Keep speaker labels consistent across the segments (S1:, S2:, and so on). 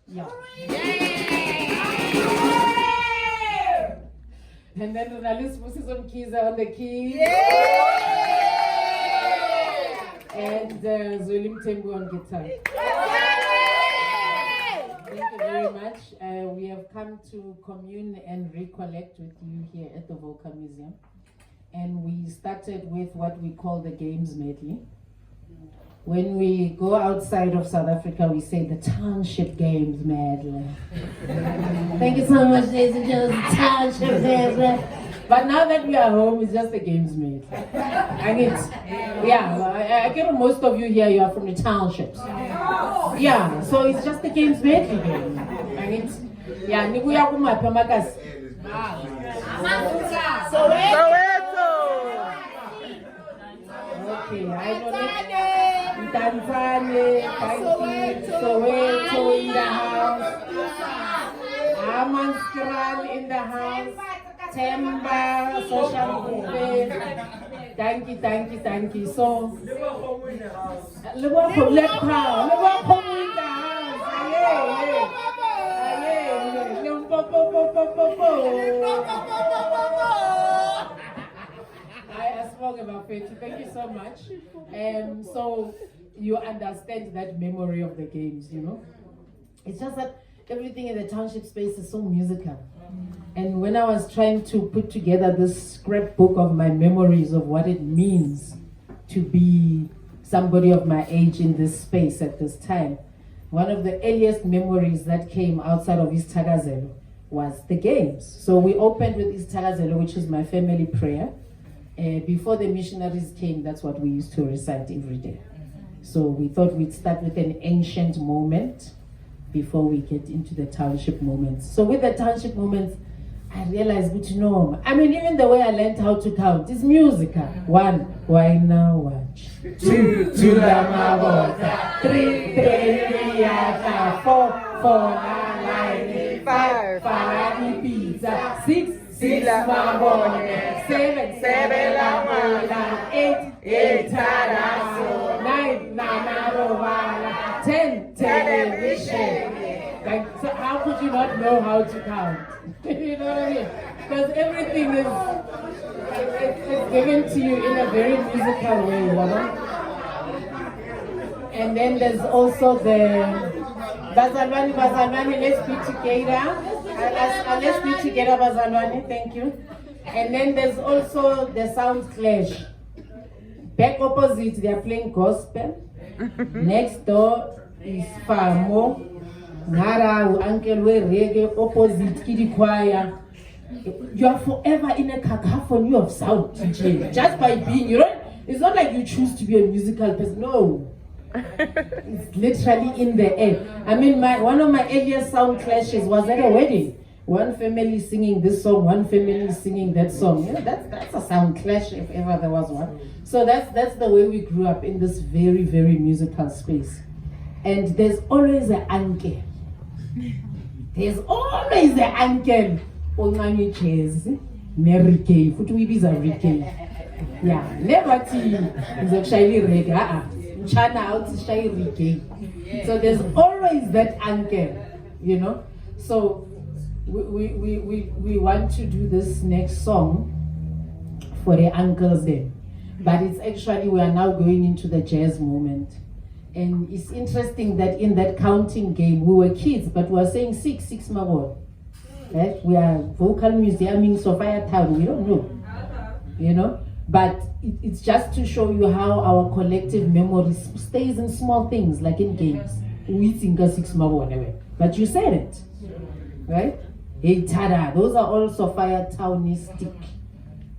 S1: Yeah. And then Ronaldus puts some keys on the keys. And Zolim Tembu on guitar. Thank you very much. We have come to commune and recollect with you here at the Vocal Museum. And we started with what we call the games medley. When we go outside of South Africa, we say the township games medley. Thank you so much, ladies and gentlemen, township medley. But now that we are home, it's just the games medley. I get most of you here, you are from the townships. Yeah, so it's just the games medley. Okay, I know that. Tanzania, Soweto in the house. Amanskral in the house. Temba, social movement. Thank you. So, Liverpool in the house. I spoke about faith. Thank you so much. So you understand that memory of the games, you know. It's just that everything in the township space is so musical. And when I was trying to put together this scrapbook of my memories of what it means to be somebody of my age in this space at this time, one of the earliest memories that came outside of Isithakazelo was the games. So we opened with Isithakazelo, which is my family prayer. Before the missionaries came, that's what we used to recite every day. So we thought we'd start with an ancient moment before we get into the township moments. So with the township moments, I realized, good to know. I mean, even the way I learned how to count is musical. 1, why now watch. 2, to the mabota. 3, 4, 5, pizza. 6, mabone. 7, la mala. 8, taraso. 9, nanarovala. 10, television. Like, so how could you not know how to count? You know what I mean? Because everything is it's given to you in a very musical way, you know? And then there's also the Bazalwani, let's be together. Let's be together, Bazalwani, thank you. And then there's also the sound clash. Back opposite, they are playing gospel. Next door is Famo. Nara, uncle, reggae, opposite, kiddie choir. You are forever in a cacophony of sound, DJ. Just by being, you know, it's not like you choose to be a musical person. No. It's literally in the air. I mean, one of my earliest sound clashes was at a wedding. One family singing this song, one family singing that song. You know, that's a sound clash if ever there was one. So that's the way we grew up in this very, very musical space. And there's always an uncle. There's always an uncle. Ongani chairs, Mary Futu Ibiza Rike. Yeah, never tea is actually rega. Chana out is shy Rike. So there's always that uncle, you know. So we want to do this next song for the uncles there. But it's actually, we are now going into the jazz moment. And it's interesting that in that counting game, we were kids, but we were saying 6 mabon. Right? We are vocal museum in Sophia Town, we don't know. You know? But it's just to show you how our collective memory stays in small things, like in games. We think 6 mabon anyway. But you said it. Right? Hey, tada, those are all Sophia Townistic.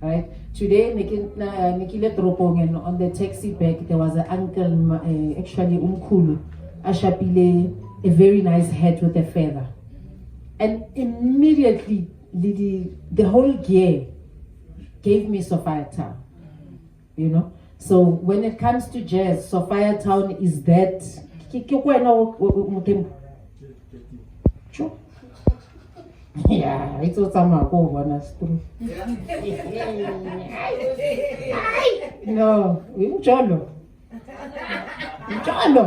S1: Right? Today, Nikile Tropong, and on the taxi back, there was an uncle, actually Umkulu, Ashapile, a very nice hat with a feather. And immediately, the whole gear gave me Sophia Town. You know? So when it comes to jazz, Sophia Town is that. Yeah. Yeah, it's also my go through. No, we Jolo. Jolo.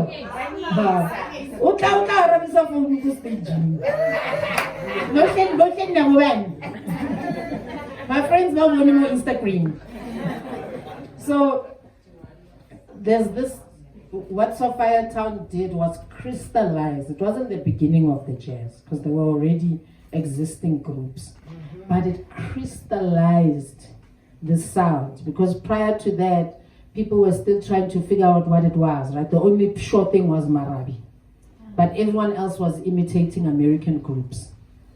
S1: My friends were on Instagram. So there's this, what Sophia Town did was crystallize. It wasn't the beginning of the jazz because there were already existing groups, but it crystallized the sound, because prior to that, people were still trying to figure out what it was, right? The only sure thing was Marabi, but everyone else was imitating American groups,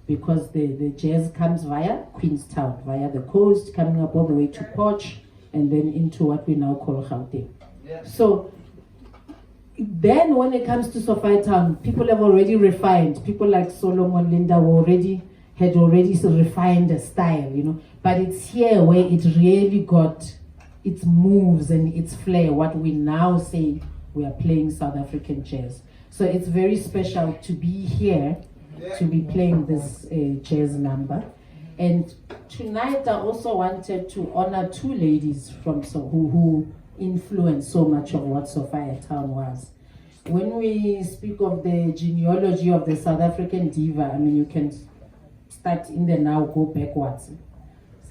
S1: because the jazz comes via Queenstown, via the coast, coming up all the way to Poch, and then into what we now call Gauteng. Yeah. So then when it comes to Sophia Town, people have already refined. People like Solomon Linda had already refined a style, you know. But it's here where it really got its moves and its flair, what we now say we are playing South African jazz. So it's very special to be here, to be playing this jazz number. And tonight I also wanted to honor two ladies from who influenced so much of what Sophia Town was. When we speak of the genealogy of the South African diva, I mean, you can start in the now, go backwards.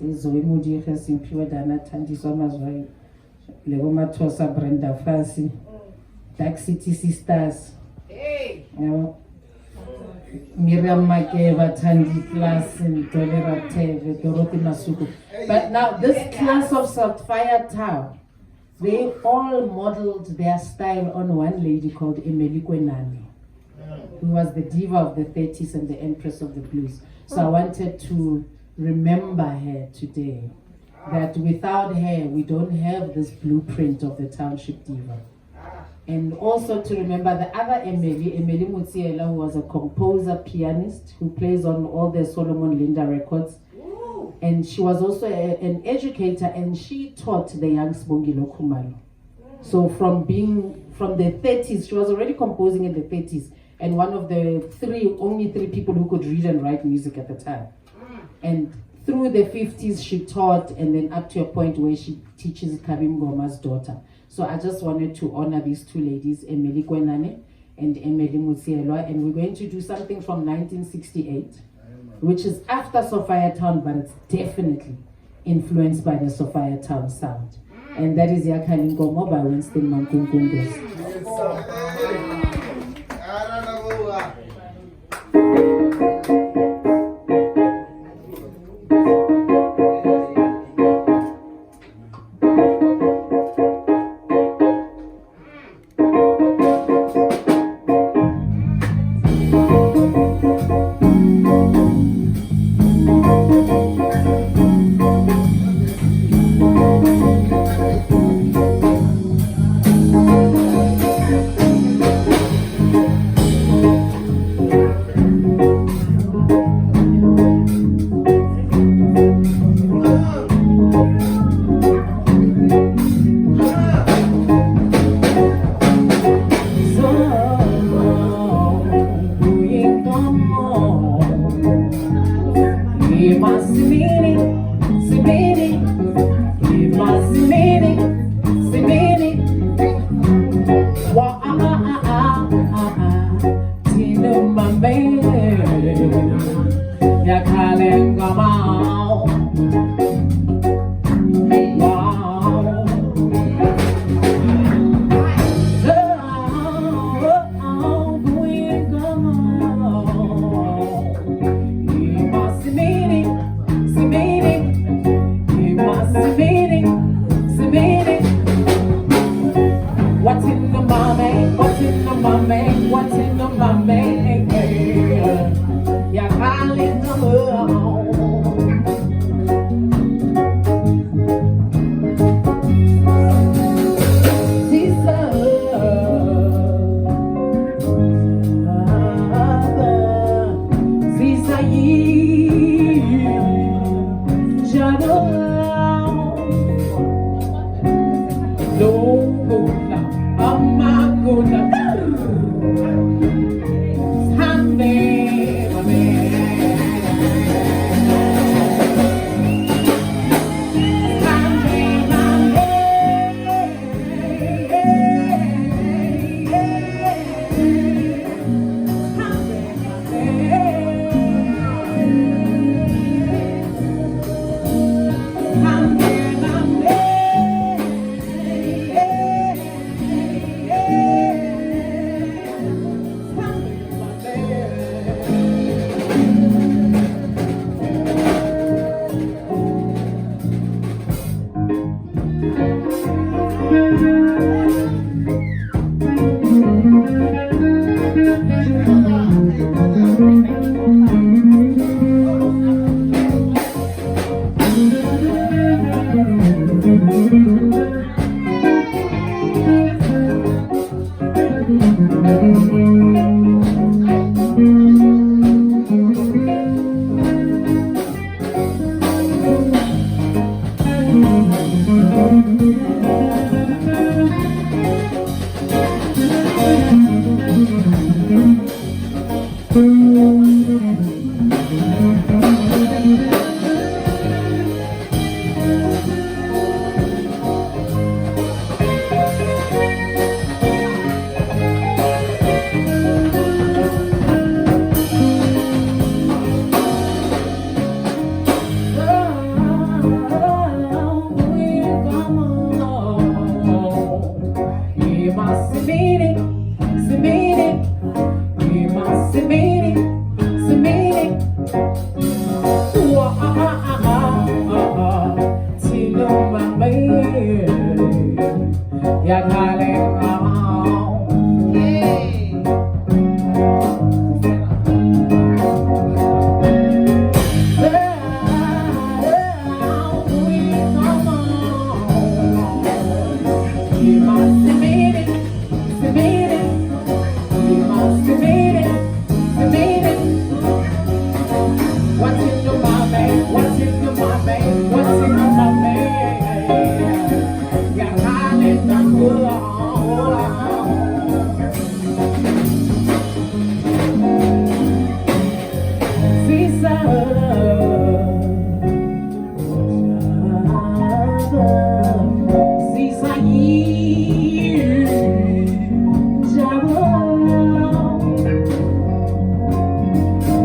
S1: Zoe Mudi has improved Tanti Somas, Legoma Tosa, Brenda Fassi, Dark City Sisters, Miriam Makeva, Tandy Plus, and Tolera Teve, Dorothy Masuku. But now, this class of Sophia Town, they all modeled their style on one lady called Emily Kwenani, who was the diva of the 30s and the empress of the blues. So I wanted to remember her today, that without her, we don't have this blueprint of the township diva. And also to remember the other Emily Mutsiela, who was a composer, pianist, who plays on all the Solomon Linda records. And she was also an educator, and she taught the young Sbongile Khumalo. So from the 30s, she was already composing in the 30s, and one of the only three people who could read and write music at the time. And through the 50s, she taught, and then up to a point where she teaches Kabim Goma's daughter. So I just wanted to honor these two ladies, Emily Kwenane and Emily Mutsielwa, and we're going to do something from 1968, which is after Sophia Town, but it's definitely influenced by the Sophia Town sound. And that is Yakhalinkomo by Winston Mankunkungus.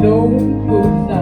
S1: Don't put the